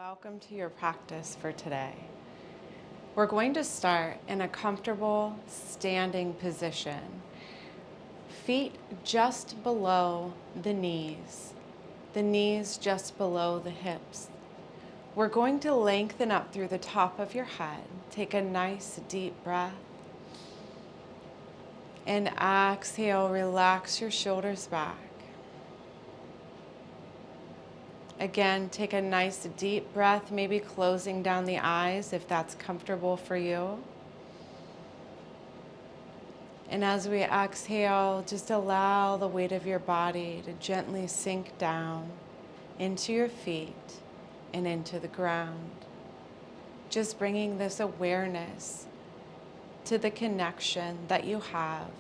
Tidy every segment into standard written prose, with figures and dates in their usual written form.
Welcome to your practice for today. We're going to start in a comfortable standing position. Feet just below the knees just below the hips. We're going to lengthen up through the top of your head. Take a nice deep breath. And exhale, relax your shoulders back. Again, take a nice deep breath, maybe closing down the eyes if that's comfortable for you. And as we exhale, just allow the weight of your body to gently sink down into your feet and into the ground. Just bringing this awareness to the connection that you have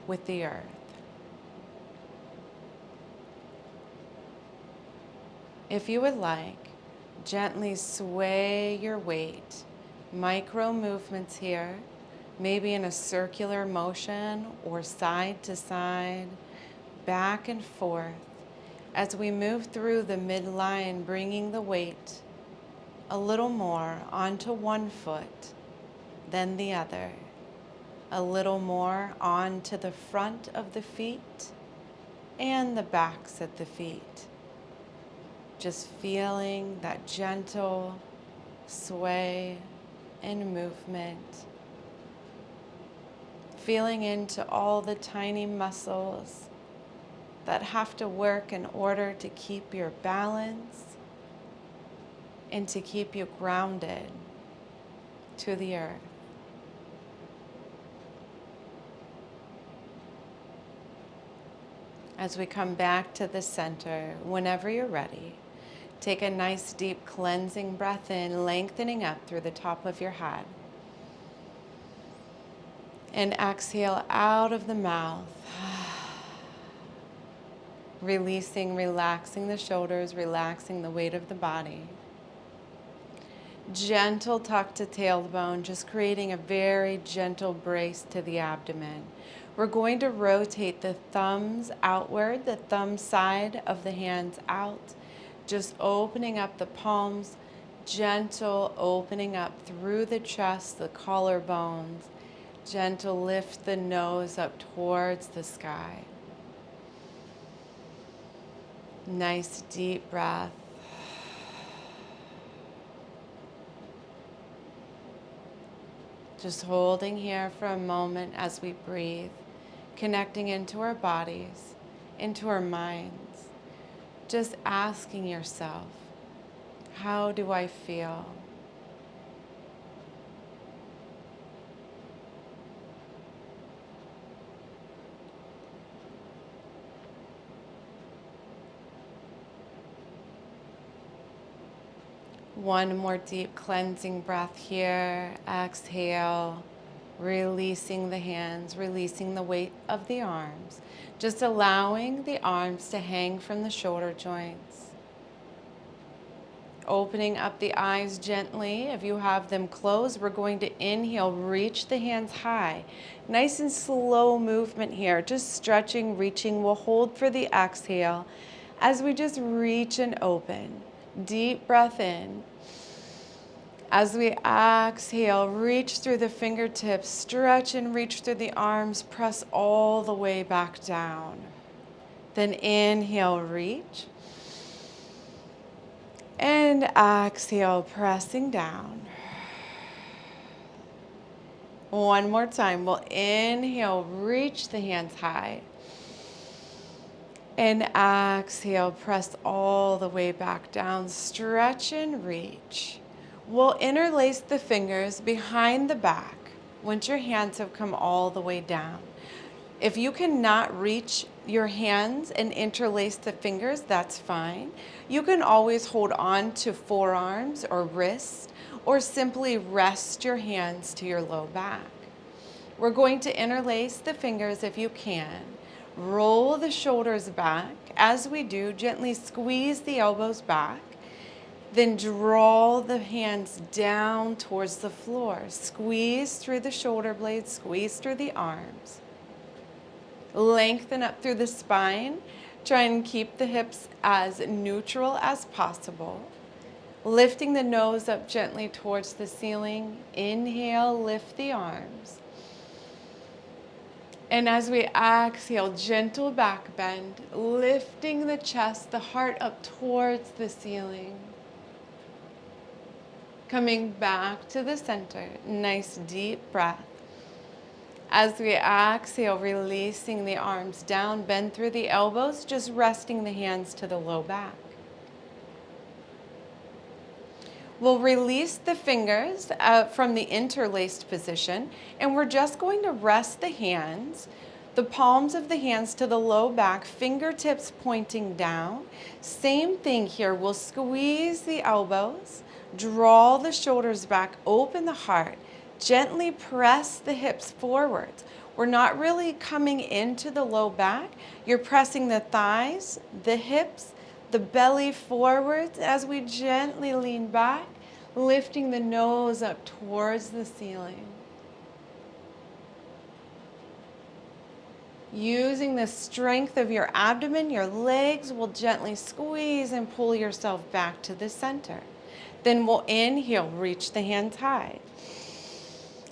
with the earth. If you would like, gently sway your weight. Micro movements here, maybe in a circular motion or side to side, back and forth, as we move through the midline, bringing the weight a little more onto one foot, then the other, a little more onto the front of the feet and the backs of the feet. Just feeling that gentle sway and movement. Feeling into all the tiny muscles that have to work in order to keep your balance and to keep you grounded to the earth. As we come back to the center, whenever you're ready, take a nice deep cleansing breath in, lengthening up through the top of your head. And exhale out of the mouth. Releasing, relaxing the shoulders, relaxing the weight of the body. Gentle tuck to tailbone, just creating a very gentle brace to the abdomen. We're going to rotate the thumbs outward, the thumb side of the hands out. Just opening up the palms, gentle opening up through the chest, the collarbones. Gentle lift the nose up towards the sky. Nice deep breath. Just holding here for a moment as we breathe, connecting into our bodies, into our minds. Just asking yourself, how do I feel? One more deep cleansing breath here. Exhale, releasing the hands, releasing the weight of the arms. Just allowing the arms to hang from the shoulder joints. Opening up the eyes gently. If you have them closed, we're going to inhale, reach the hands high. Nice and slow movement here. Just stretching, reaching. We'll hold for the exhale as we just reach and open. Deep breath in. As we exhale, reach through the fingertips, stretch and reach through the arms, press all the way back down. Then inhale, reach. And exhale, pressing down. One more time. We'll inhale, reach the hands high. And exhale, press all the way back down. Stretch and reach. We'll interlace the fingers behind the back once your hands have come all the way down. If you cannot reach your hands and interlace the fingers, that's fine. You can always hold on to forearms or wrists, or simply rest your hands to your low back. We're going to interlace the fingers if you can. Roll the shoulders back. As we do, gently squeeze the elbows back. Then draw the hands down towards the floor. Squeeze through the shoulder blades, squeeze through the arms. Lengthen up through the spine. Try and keep the hips as neutral as possible. Lifting the nose up gently towards the ceiling. Inhale, lift the arms. And as we exhale, gentle back bend, lifting the chest, the heart up towards the ceiling. Coming back to the center, nice deep breath. As we exhale, releasing the arms down, bend through the elbows, just resting the hands to the low back. We'll release the fingers from the interlaced position, and we're just going to rest the hands, the palms of the hands to the low back, fingertips pointing down. Same thing here, we'll squeeze the elbows, draw the shoulders back, open the heart, gently press the hips forwards. We're not really coming into the low back, you're pressing the thighs, the hips, the belly forwards as we gently lean back, lifting the nose up towards the ceiling. Using the strength of your abdomen, your legs will gently squeeze and pull yourself back to the center. Then we'll inhale, reach the hands high.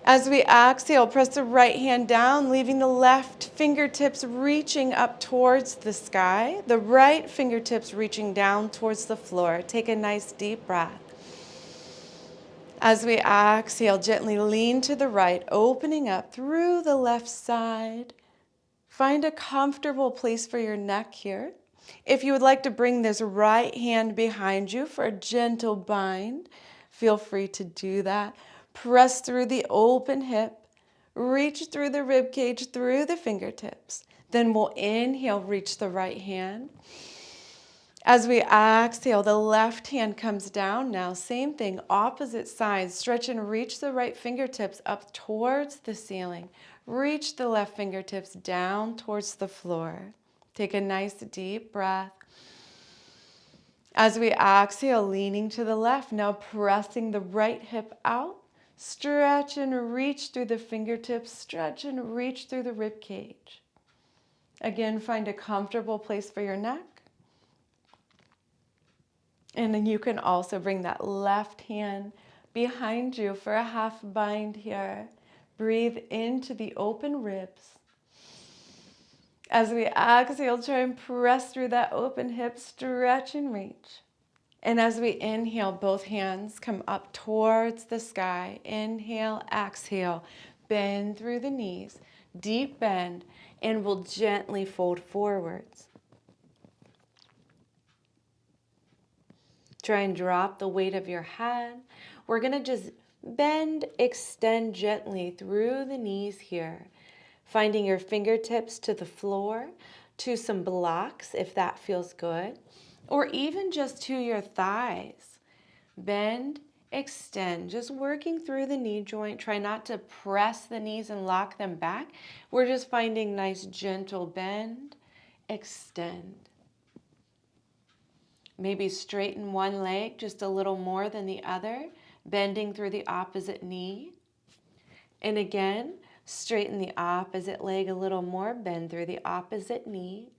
As we exhale, press the right hand down, leaving the left fingertips reaching up towards the sky, the right fingertips reaching down towards the floor. Take a nice deep breath. As we exhale, gently lean to the right, opening up through the left side. Find a comfortable place for your neck here. If you would like to bring this right hand behind you for a gentle bind, feel free to do that. Press through the open hip, reach through the rib cage, through the fingertips. Then we'll inhale, reach the right hand. As we exhale, the left hand comes down now. Same thing, opposite side. Stretch and reach the right fingertips up towards the ceiling. Reach the left fingertips down towards the floor. Take a nice deep breath. As we exhale, leaning to the left, now pressing the right hip out. Stretch and reach through the fingertips, stretch and reach through the rib cage. Again, find a comfortable place for your neck. And then you can also bring that left hand behind you for a half bind here. Breathe into the open ribs. As we exhale, try and press through that open hip, stretch and reach. And as we inhale, both hands come up towards the sky. Inhale, exhale, bend through the knees, deep bend, and we'll gently fold forwards. Try and drop the weight of your head. We're gonna just bend, extend gently through the knees here, finding your fingertips to the floor, to some blocks if that feels good, or even just to your thighs. Bend, extend, just working through the knee joint. Try not to press the knees and lock them back. We're just finding nice gentle bend, extend. Maybe straighten one leg just a little more than the other, bending through the opposite knee. And again, straighten the opposite leg a little more, bend through the opposite knee.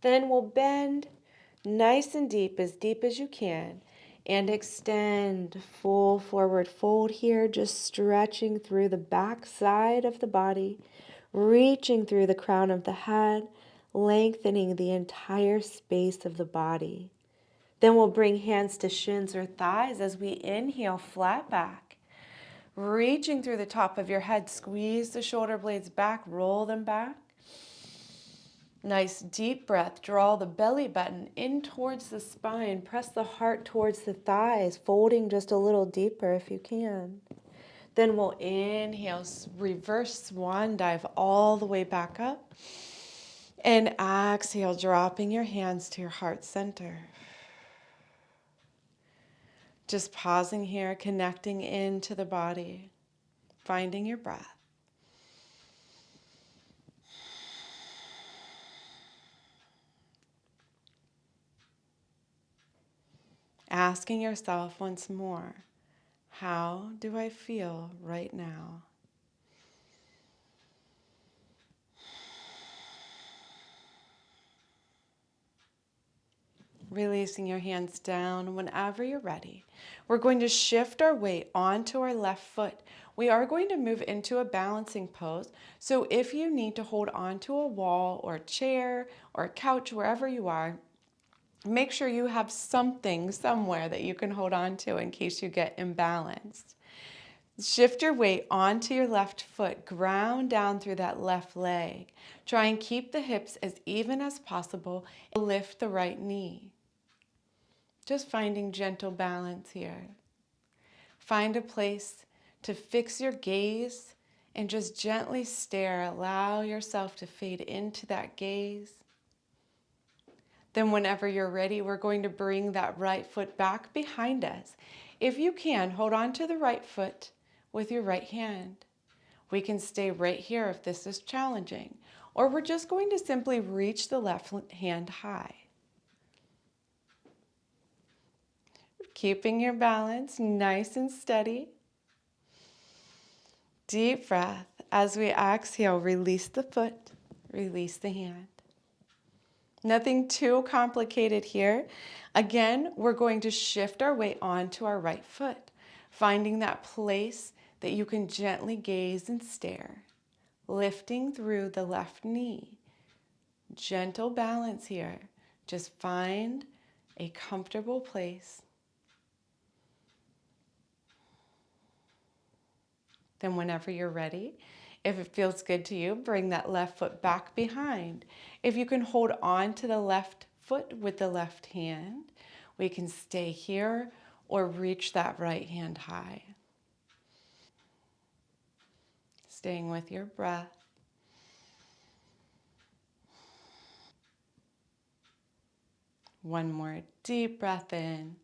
Then we'll bend nice and deep as you can, and extend full forward fold here, just stretching through the back side of the body, reaching through the crown of the head, lengthening the entire space of the body. Then we'll bring hands to shins or thighs as we inhale, flat back. Reaching through the top of your head, squeeze the shoulder blades back, roll them back. Nice deep breath, draw the belly button in towards the spine, press the heart towards the thighs, folding just a little deeper if you can. Then we'll inhale, reverse swan dive all the way back up. And exhale, dropping your hands to your heart center. Just pausing here, connecting into the body, finding your breath. Asking yourself once more, how do I feel right now? Releasing your hands down whenever you're ready. We're going to shift our weight onto our left foot. We are going to move into a balancing pose. So if you need to hold onto a wall or a chair or a couch, wherever you are, make sure you have something somewhere that you can hold on to in case you get imbalanced. Shift your weight onto your left foot, ground down through that left leg. Try and keep the hips as even as possible. Lift the right knee. Just finding gentle balance here. Find a place to fix your gaze and just gently stare. Allow yourself to fade into that gaze. Then whenever you're ready, we're going to bring that right foot back behind us. If you can, hold on to the right foot with your right hand. We can stay right here if this is challenging, or we're just going to simply reach the left hand high. Keeping your balance nice and steady. Deep breath. As we exhale, release the foot, release the hand. Nothing too complicated here. Again, we're going to shift our weight onto our right foot, finding that place that you can gently gaze and stare, lifting through the left knee. Gentle balance here. Just find a comfortable place. Then whenever you're ready, if it feels good to you, bring that left foot back behind. If you can hold on to the left foot with the left hand, we can stay here or reach that right hand high. Staying with your breath. One more deep breath in.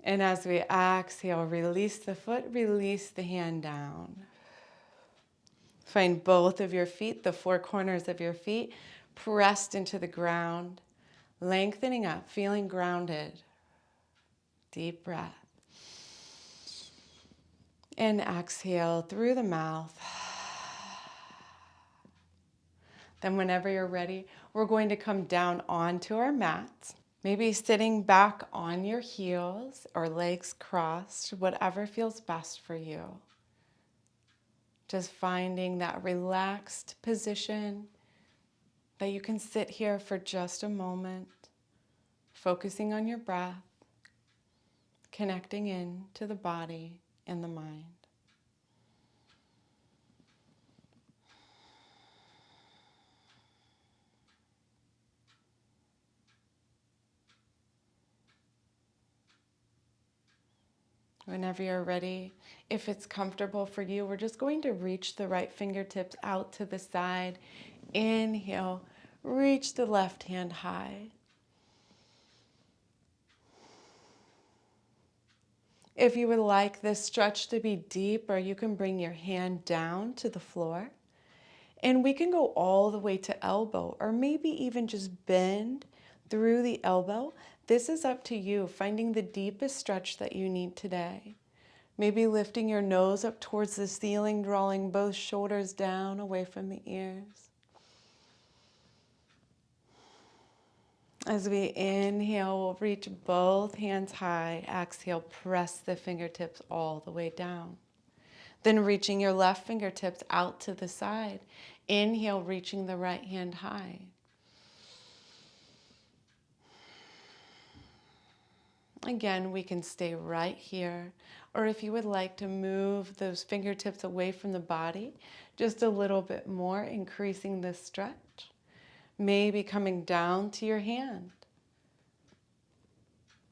And as we exhale, release the foot, release the hand down. Find both of your feet, the four corners of your feet, pressed into the ground, lengthening up, feeling grounded. Deep breath. And exhale through the mouth. Then whenever you're ready, we're going to come down onto our mats. Maybe sitting back on your heels or legs crossed, whatever feels best for you. Just finding that relaxed position that you can sit here for just a moment, focusing on your breath, connecting in to the body and the mind. Whenever you're ready, if it's comfortable for you, we're just going to reach the right fingertips out to the side. Inhale, reach the left hand high. If you would like this stretch to be deeper, you can bring your hand down to the floor. And we can go all the way to elbow, or maybe even just bend through the elbow. This is up to you, finding the deepest stretch that you need today. Maybe lifting your nose up towards the ceiling, drawing both shoulders down away from the ears. As we inhale, we'll reach both hands high. Exhale, press the fingertips all the way down. Then reaching your left fingertips out to the side. Inhale, reaching the right hand high. Again, we can stay right here. Or if you would like to move those fingertips away from the body, just a little bit more, increasing the stretch. Maybe coming down to your hand.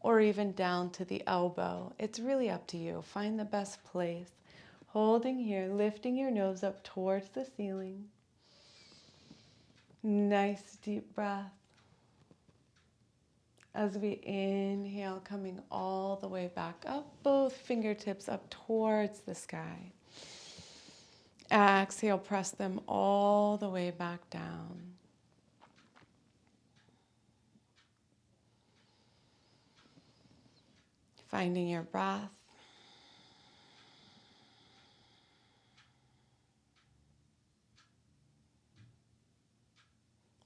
Or even down to the elbow. It's really up to you. Find the best place. Holding here, lifting your nose up towards the ceiling. Nice deep breath. As we inhale, coming all the way back up, both fingertips up towards the sky. Exhale, press them all the way back down. Finding your breath.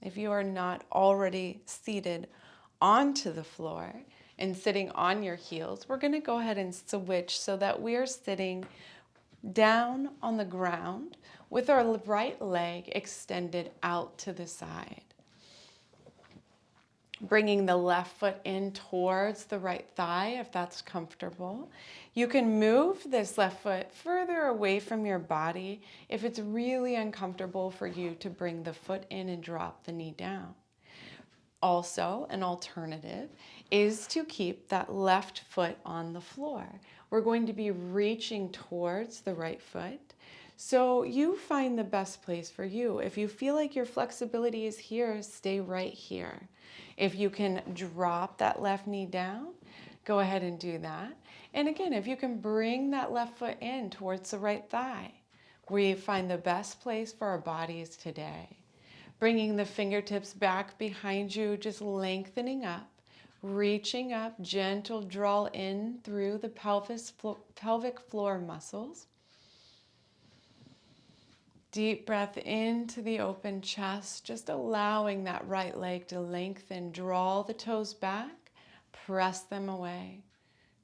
If you are not already seated onto the floor and sitting on your heels, we're going to go ahead and switch so that we are sitting down on the ground with our right leg extended out to the side. Bringing the left foot in towards the right thigh if that's comfortable. You can move this left foot further away from your body if it's really uncomfortable for you to bring the foot in and drop the knee down. Also, an alternative is to keep that left foot on the floor. We're going to be reaching towards the right foot. So you find the best place for you. If you feel like your flexibility is here, stay right here. If you can drop that left knee down, go ahead and do that. And again, if you can bring that left foot in towards the right thigh, we find the best place for our bodies today. Bringing the fingertips back behind you, just lengthening up, reaching up, gentle draw in through the pelvic floor muscles. Deep breath into the open chest, just allowing that right leg to lengthen. Draw the toes back, press them away.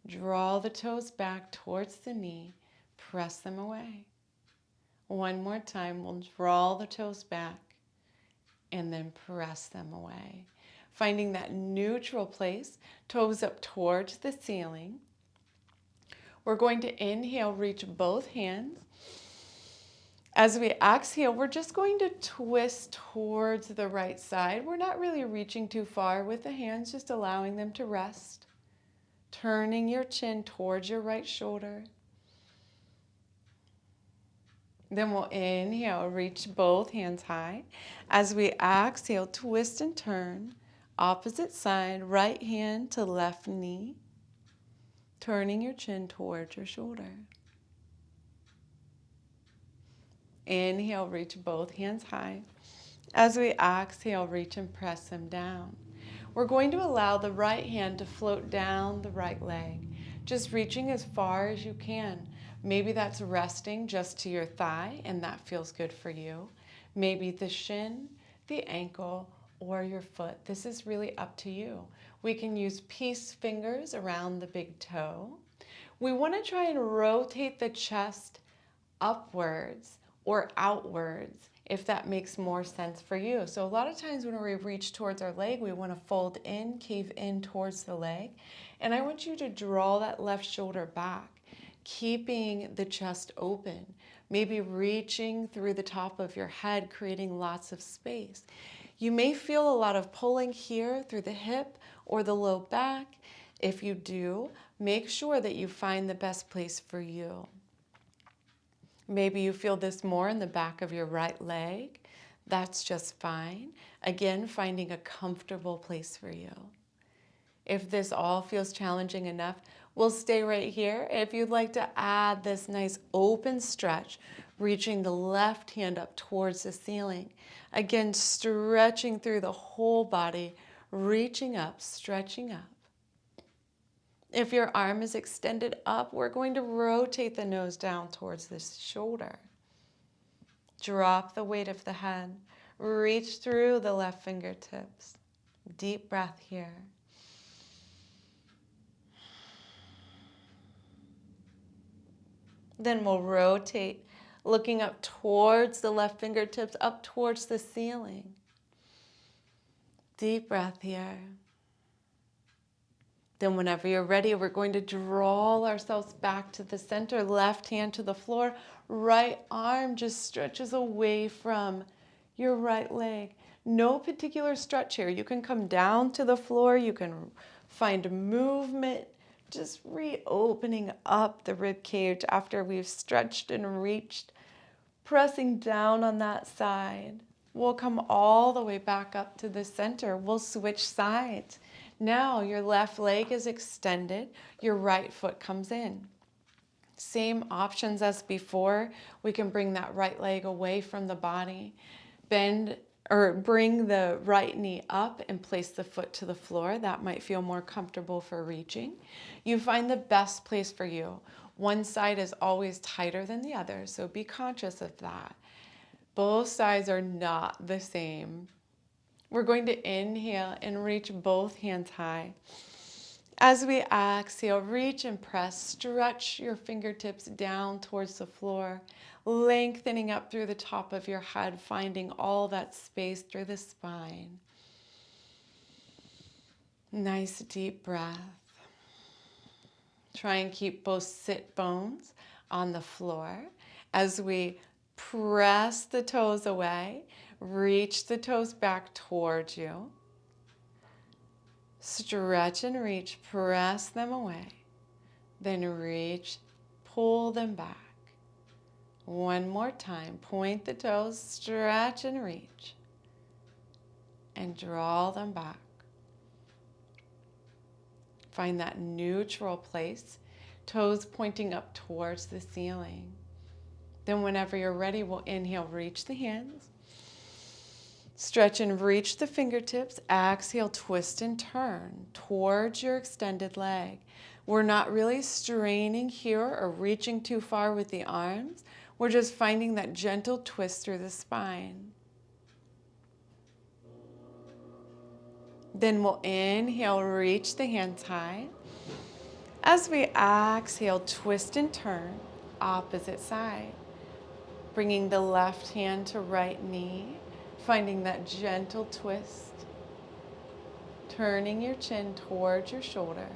Draw the toes back towards the knee, press them away. One more time, we'll draw the toes back and then press them away. Finding that neutral place, toes up towards the ceiling. We're going to inhale, reach both hands. As we exhale, we're just going to twist towards the right side. We're not really reaching too far with the hands, just allowing them to rest. Turning your chin towards your right shoulder. Then we'll inhale, reach both hands high. As we exhale, twist and turn. Opposite side, right hand to left knee. Turning your chin towards your shoulder. Inhale, reach both hands high. As we exhale, reach and press them down. We're going to allow the right hand to float down the right leg, just reaching as far as you can. Maybe that's resting just to your thigh, and that feels good for you. Maybe the shin, the ankle, or your foot. This is really up to you. We can use peace fingers around the big toe. We want to try and rotate the chest upwards or outwards, if that makes more sense for you. So a lot of times when we reach towards our leg, we want to fold in, cave in towards the leg. And I want you to draw that left shoulder back, keeping the chest open, maybe reaching through the top of your head, creating lots of space. You may feel a lot of pulling here through the hip or the low back. If you do, make sure that you find the best place for you. Maybe you feel this more in the back of your right leg. That's just fine. Again, finding a comfortable place for you. If this all feels challenging enough, we'll stay right here. If you'd like to add this nice open stretch, reaching the left hand up towards the ceiling. Again, stretching through the whole body, reaching up, stretching up. If your arm is extended up, we're going to rotate the nose down towards the shoulder. Drop the weight of the head. Reach through the left fingertips. Deep breath here. Then we'll rotate, looking up towards the left fingertips, up towards the ceiling. Deep breath here. Then whenever you're ready, we're going to draw ourselves back to the center, left hand to the floor, right arm just stretches away from your right leg. No particular stretch here. You can come down to the floor, you can find movement, just reopening up the rib cage after we've stretched and reached, pressing down on that side. We'll come all the way back up to the center. We'll switch sides. Now your left leg is extended, your right foot comes in. Same options as before. We can bring that right leg away from the body, bend or bring the right knee up and place the foot to the floor. That might feel more comfortable for reaching. You find the best place for you. One side is always tighter than the other, so be conscious of that. Both sides are not the same. We're going to inhale and reach both hands high. As we exhale, reach and press, stretch your fingertips down towards the floor, lengthening up through the top of your head, finding all that space through the spine. Nice deep breath. Try and keep both sit bones on the floor as we press the toes away, reach the toes back towards you. Stretch and reach, press them away. Then reach, pull them back. One more time, point the toes, stretch and reach, and draw them back. Find that neutral place, toes pointing up towards the ceiling. Then whenever you're ready, we'll inhale, reach the hands. Stretch and reach the fingertips. Exhale, twist and turn towards your extended leg. We're not really straining here or reaching too far with the arms. We're just finding that gentle twist through the spine. Then we'll inhale, reach the hands high. As we exhale, twist and turn, opposite side. Bringing the left hand to right knee, finding that gentle twist. Turning your chin towards your shoulder.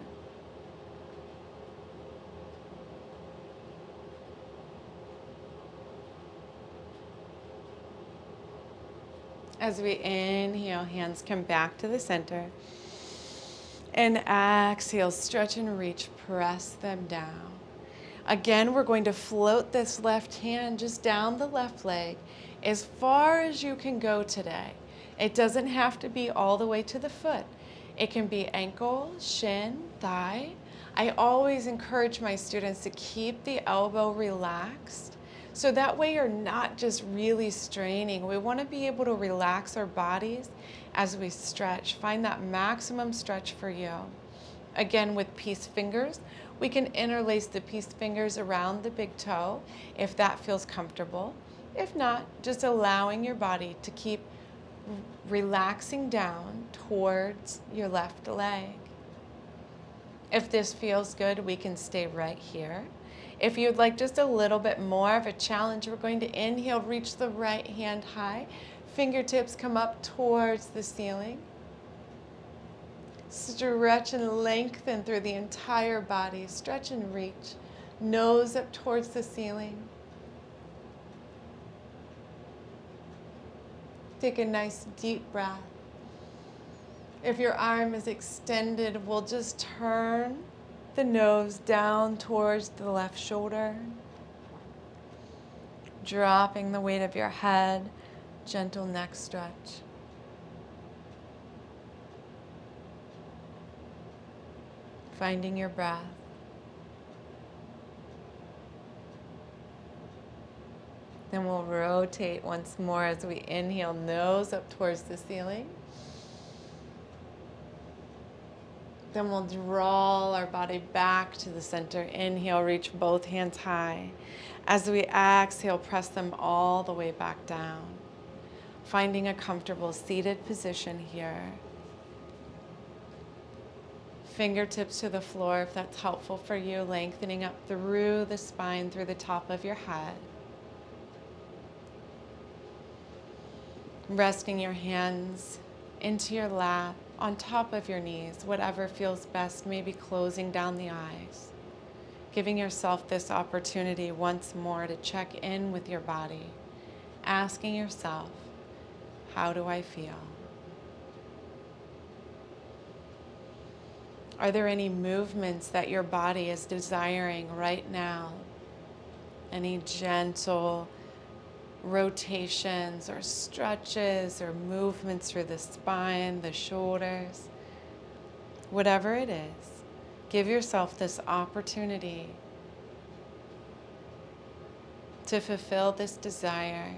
As we inhale, hands come back to the center. And exhale, stretch and reach, press them down. Again, we're going to float this left hand just down the left leg as far as you can go today. It doesn't have to be all the way to the foot. It can be ankle, shin, thigh. I always encourage my students to keep the elbow relaxed. So that way you're not just really straining. We want to be able to relax our bodies as we stretch. Find that maximum stretch for you. Again, with peace fingers, we can interlace the peace fingers around the big toe if that feels comfortable. If not, just allowing your body to keep relaxing down towards your left leg. If this feels good, we can stay right here. If you'd like just a little bit more of a challenge, we're going to inhale, reach the right hand high. Fingertips come up towards the ceiling. Stretch and lengthen through the entire body. Stretch and reach. Nose up towards the ceiling. Take a nice deep breath. If your arm is extended, we'll just turn the nose down towards the left shoulder. Dropping the weight of your head, gentle neck stretch. Finding your breath. Then we'll rotate once more as we inhale, nose up towards the ceiling. Then we'll draw our body back to the center. Inhale, reach both hands high. As we exhale, press them all the way back down. Finding a comfortable seated position here. Fingertips to the floor if that's helpful for you, lengthening up through the spine, through the top of your head. Resting your hands into your lap, on top of your knees, whatever feels best, maybe closing down the eyes. Giving yourself this opportunity once more to check in with your body, asking yourself, how do I feel? Are there any movements that your body is desiring right now? Any gentle rotations or stretches or movements through the spine, the shoulders, whatever it is, give yourself this opportunity to fulfill this desire.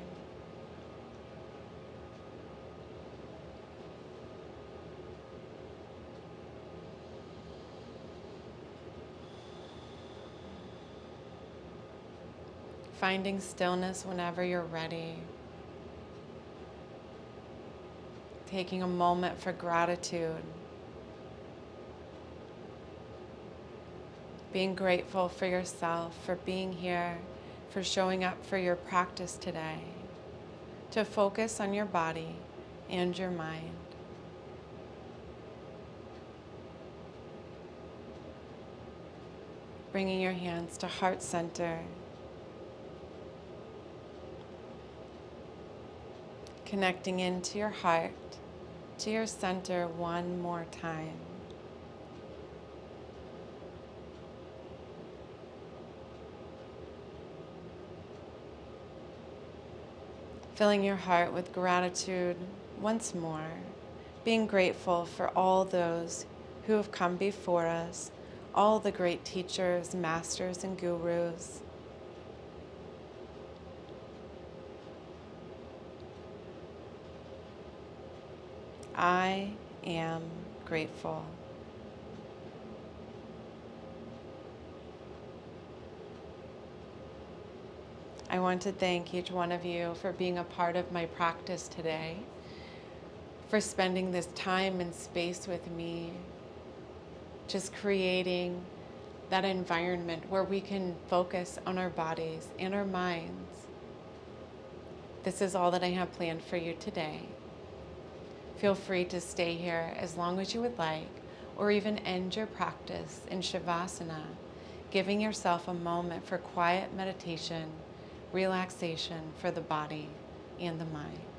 Finding stillness whenever you're ready. taking a moment for gratitude, being grateful for yourself, for being here, for showing up for your practice today, to focus on your body and your mind. Bringing your hands to heart center, connecting into your heart, to your center one more time. Filling your heart with gratitude once more, being grateful for all those who have come before us, all the great teachers, masters, and gurus. I am grateful. I want to thank each one of you for being a part of my practice today, for spending this time and space with me, just creating that environment where we can focus on our bodies and our minds. This is all that I have planned for you today. Feel free to stay here as long as you would like, or even end your practice in Shavasana, giving yourself a moment for quiet meditation, relaxation for the body and the mind.